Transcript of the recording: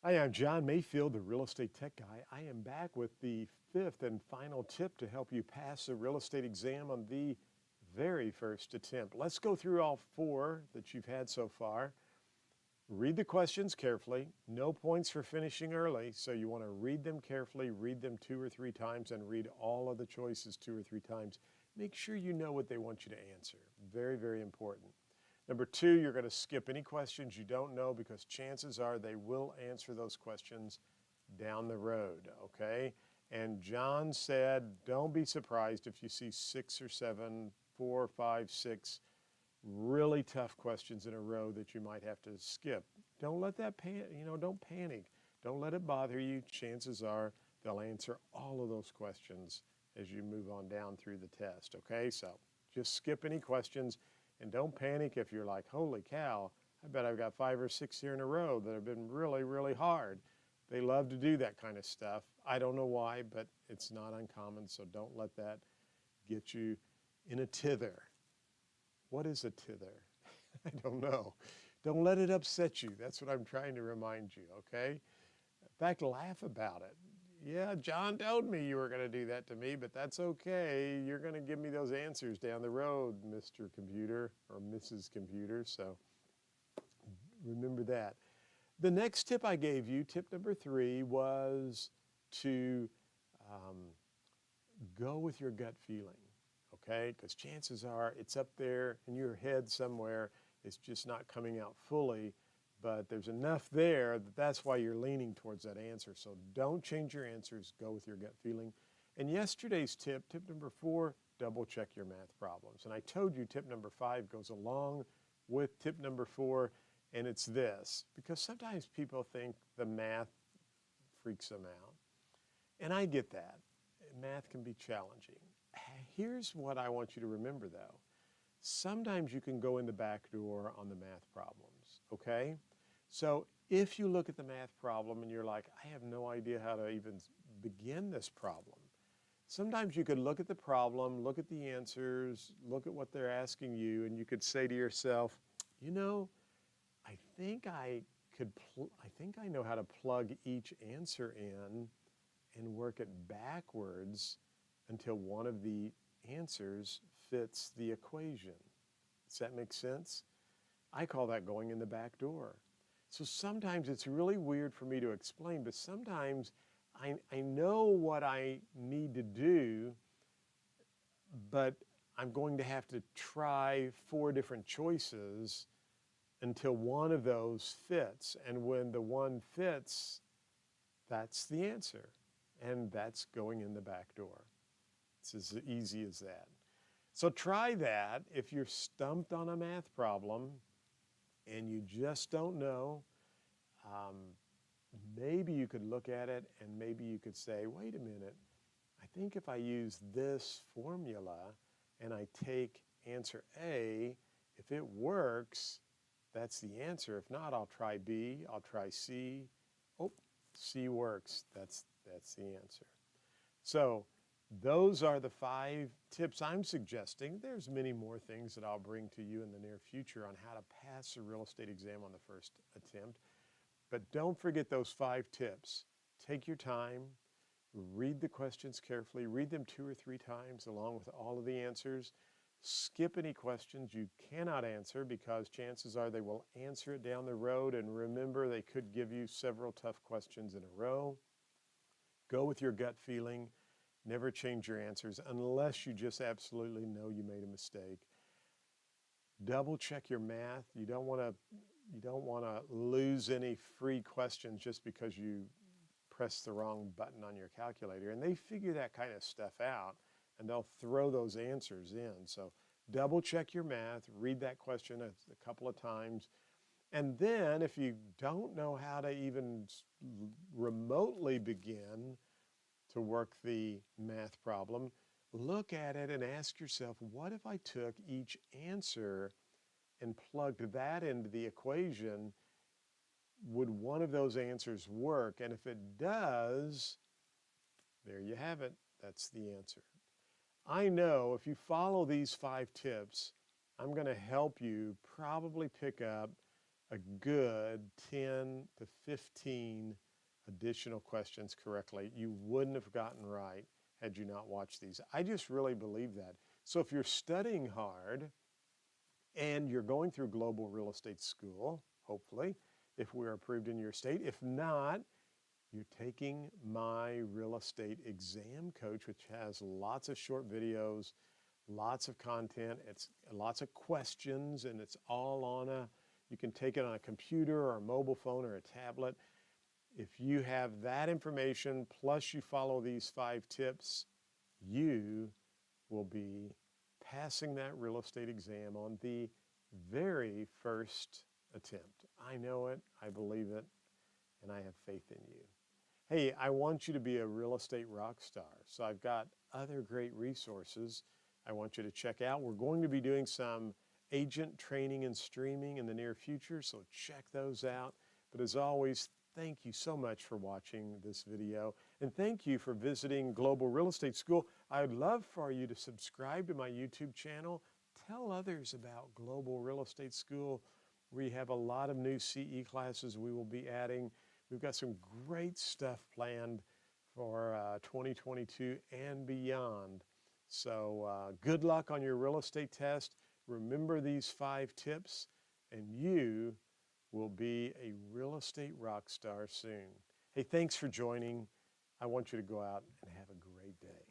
Hi, I'm John Mayfield, the real estate tech guy. I am back with the fifth and final tip to help you pass the real estate exam on the very first attempt. Let's go through all four that you've had so far. Read the questions carefully. No points for finishing early, so you want to read them carefully, read them 2 or 3 times, and read all of the choices 2 or 3 times. Make sure you know what they want you to answer. Very, very important. Number two, you're going to skip any questions you don't know because chances are they will answer those questions down the road, okay? And John said, don't be surprised if you see 6 or 7, 4, 5, 6 really tough questions in a row that you might have to skip. Don't let that don't panic. Don't let it bother you. Chances are they'll answer all of those questions as you move on down through the test, okay? So just skip any questions and don't panic if you're like, holy cow, I bet I've got 5 or 6 here in a row that have been really, really hard. They love to do that kind of stuff. I don't know why, but it's not uncommon, so don't let that get you in a tither. What is a tither? I don't know. Don't let it upset you. That's what I'm trying to remind you, okay? In fact, laugh about it. Yeah, John told me you were going to do that to me, but that's okay. You're going to give me those answers down the road, Mr. Computer or Mrs. Computer, so remember that. The next tip I gave you, tip number 3, was to um, go with your gut feeling, okay? Because chances are it's up there in your head somewhere. It's just not coming out fully, but there's enough there that that's why you're leaning towards that answer. So don't change your answers. Go with your gut feeling. And yesterday's tip, tip number 4, double check your math problems. And I told you tip number 5 goes along with tip number 4, and it's this, because sometimes people think the math freaks them out. And I get that. Math can be challenging. Here's what I want you to remember though. Sometimes you can go in the back door on the math problems, okay? So if you look at the math problem and you're like, I have no idea how to even begin this problem, sometimes you could look at the problem, look at the answers, look at what they're asking you, and you could say to yourself, you know, I think I think I know how to plug each answer in and work it backwards until one of the answers fits the equation. Does that make sense? I call that going in the back door. So sometimes it's really weird for me to explain, but sometimes I know what I need to do, but I'm going to have to try 4 different choices until one of those fits. And when the one fits, that's the answer. And that's going in the back door. It's as easy as that. So try that if you're stumped on a math problem and you just don't know. Um, Maybe you could look at it and maybe you could say, wait a minute, I think if I use this formula and I take answer A, if it works, that's the answer. If not, I'll try B, I'll try C. Oh, C works. That's the answer. So those are the 5 tips I'm suggesting. There's many more things that I'll bring to you in the near future on how to pass a real estate exam on the first attempt. But don't forget those 5 tips. Take your time, read the questions carefully, read them 2 or 3 times along with all of the answers. Skip any questions you cannot answer because chances are they will answer it down the road, and remember they could give you several tough questions in a row. Go with your gut feeling. Never change your answers unless you just absolutely know you made a mistake. Double check your math. You don't want to lose any free questions just because you press the wrong button on your calculator. And they figure that kind of stuff out and they'll throw those answers in. So double check your math, read that question a couple of times. And then if you don't know how to even remotely begin to work the math problem, look at it and ask yourself, what if I took each answer and plugged that into the equation? Would one of those answers work? And if it does, there you have it. That's the answer. I know if you follow these 5 tips, I'm going to help you probably pick up a good 10 to 15 additional questions correctly. You wouldn't have gotten right had you not watched these. I just really believe that. So if you're studying hard and you're going through Global Real Estate School, hopefully, if we're approved in your state, if not, you're taking my real estate exam coach, which has lots of short videos, lots of content, it's lots of questions, and it's all on you can take it on a computer or a mobile phone or a tablet. If you have that information, plus you follow these 5 tips, you will be passing that real estate exam on the very first attempt. I know it, I believe it, and I have faith in you. Hey, I want you to be a real estate rock star. So I've got other great resources I want you to check out. We're going to be doing some agent training and streaming in the near future, so check those out. But as always, thank you so much for watching this video, and thank you for visiting Global Real Estate School. I'd love for you to subscribe to my YouTube channel. Tell others about Global Real Estate School. We have a lot of new CE classes we will be adding. We've got some great stuff planned for 2022 and beyond. So good luck on your real estate test. Remember these 5 tips, and you will be a real estate rock star soon. Hey, thanks for joining. I want you to go out and have a great day.